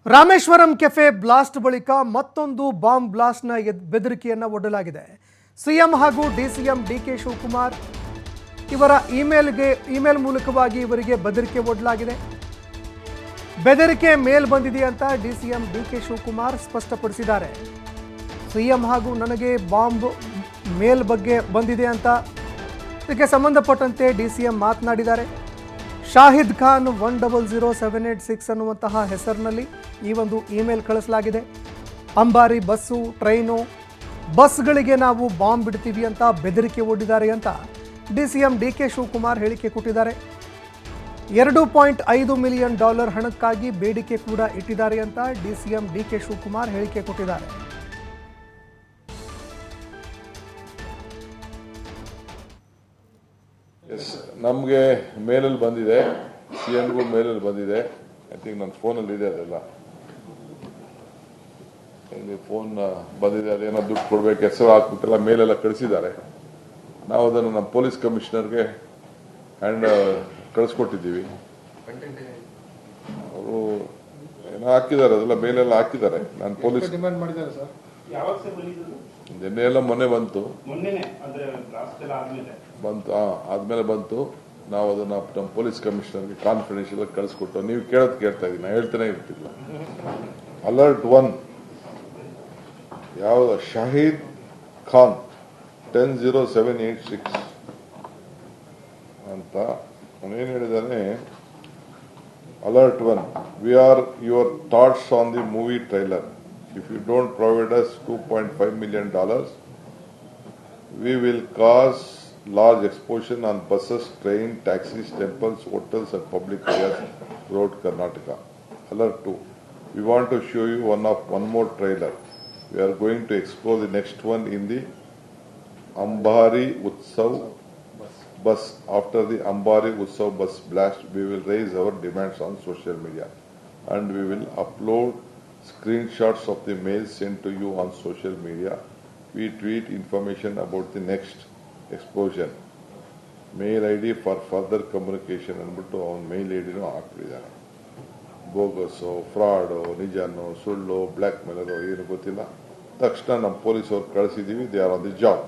Rameswaram cafe blast ಬಳಿಕ ಮತ್ತೊಂದು bomb ಬ್ಲಾಸ್ಟ್ನ ಬೆದರಿಕೆಯನ್ನು ಒಡ್ಡಲಾಗಿದೆ. CM ಹಾಗೂ ಡಿಸಿಎಂ ಡಿಕೆ ಶಿವಕುಮಾರ್ ಇವರ ಇಮೇಲ್ ಮೂಲಕವಾಗಿ ಇವರಿಗೆ ಬೆದರಿಕೆ ಒಡ್ಡಲಾಗಿದೆ. ಬೆದರಿಕೆ ಮೇಲ್ ಬಂದಿದೆ ಅಂತ ಡಿಸಿಎಂ ಡಿಕೆ ಶಿವಕುಮಾರ್ ಸ್ಪಷ್ಟಪಡಿಸಿದ್ದಾರೆ. ಸಿಎಂ ಹಾಗೂ ನನಗೆ ಬಾಂಬ್ ಮೇಲ್ ಬಗ್ಗೆ ಬಂದಿದೆ ಅಂತ ಇದಕ್ಕೆ ಸಂಬಂಧಪಟ್ಟಂತೆ ಡಿಸಿಎಂ ಮಾತನಾಡಿದ್ದಾರೆ. ಶಾಹಿದ್ ಖಾನ್ 100786 ಅನ್ನುವಂತಹ ಹೆಸರಿನಲ್ಲಿ ಈ ಒಂದು ಇಮೇಲ್ ಕಳಿಸಲಾಗಿದೆ. ಅಂಬಾರಿ ಬಸ್ಸು, ಟ್ರೈನು, ಬಸ್ಗಳಿಗೆ ನಾವು ಬಾಂಬ್ ಬಿಡ್ತೀವಿ ಅಂತ ಬೆದರಿಕೆ ಒಡ್ಡಿದ್ದಾರೆ ಅಂತ ಡಿಸಿಎಂ ಡಿಕೆ ಶಿವಕುಮಾರ್ ಹೇಳಿಕೆ ಕೊಟ್ಟಿದ್ದಾರೆ. $2.5 ಮಿಲಿಯನ್ ಹಣಕ್ಕಾಗಿ ಬೇಡಿಕೆ ಕೂಡ ಇಟ್ಟಿದ್ದಾರೆ ಅಂತ ಡಿಸಿಎಂ ಡಿಕೆ ಶಿವಕುಮಾರ್ ಹೇಳಿಕೆ ಕೊಟ್ಟಿದ್ದಾರೆ. ನಮಗೆ ಮೇಲಲ್ಲಿ ಬಂದಿದೆ, ಸಿಎಂಗೂ ಮೇಲಲ್ಲಿ ಬಂದಿದೆ. ಐ ಥಿಂಕ್ ನನ್ನ ಫೋನಲ್ಲಿ ಇದೆ, ಅದೆಲ್ಲ ಫೋನ್ ಬಂದಿದೆ. ಅದೇನೋ ದುಡ್ಡು ಕೊಡ್ಬೇಕು, ಹೆಸರು ಹಾಕ್ಬಿಟ್ಟೆಲ್ಲ ಮೇಲೆಲ್ಲ ಕಳಿಸಿದ್ದಾರೆ. ನಾವು ಅದನ್ನು ನಮ್ಮ ಪೊಲೀಸ್ ಕಮಿಷನರ್ಗೆ ಕಳಿಸ್ಕೊಟ್ಟಿದ್ದೀವಿ. ಅವರು ಏನೋ ಹಾಕಿದ್ದಾರೆ, ಅದೆಲ್ಲ ಮೇಲೆಲ್ಲ ಹಾಕಿದ್ದಾರೆ. ನಾನು ಪೊಲೀಸ್ ನಿನ್ನೆ ಎಲ್ಲ ಮೊನ್ನೆ ಬಂತು, ಆದ್ಮೇಲೆ ಬಂತು. ನಾವು ಅದನ್ನ ನಮ್ಮ ಪೊಲೀಸ್ ಕಮಿಷನರ್ಗೆ ಕಾನ್ಫಿಡೆನ್ಷಿಯಲ್ ಆಗಿ ಕಳಿಸ್ಕೊಟ್ಟು, ನೀವು ಕೇಳ್ತಾ ಇದ್ದೀನಿ, ನಾ ಹೇಳ್ತಾನೆ ಇರ್ತಿಲ್ಲ. ಅಲರ್ಟ್ 1 ಯಾವ್ದು ಶಾಹಿದ್ ಖಾನ್ 100786 ಅಂತ ಅವನೇನು ಹೇಳಿದಾನೆ. Alert 1, we are your thoughts on the movie trailer. If you don't provide us $2.5 million, we will cause large explosion on buses, trains, taxis, temples, hotels and public areas throughout Karnataka. Alert 2, we want to show you one more trailer. We are going to explore the next one in the Ambari Utsav bus. After the Ambari Utsav bus blast, we will raise our demands on social media and we will upload screenshots of the mail sent to you on social media. We tweet information about the next explosion. Mail ID for further communication ಅಂದ್ಬಿಟ್ಟು ಅವನ ಮೇಲ್ ಐಡಿನೂ ಹಾಕ್ಬಿಟ್ಟಿದ್ದಾನೆ. Bogus, fraud, ನಿಜನೋ, ಸುಳ್ಳು, black ಮೇಲರು ಏನು ಗೊತ್ತಿಲ್ಲ. ತಕ್ಷಣ ನಮ್ಮ ಪೊಲೀಸವ್ರು ಕಳಿಸಿದ್ದೀವಿ. They are on the job.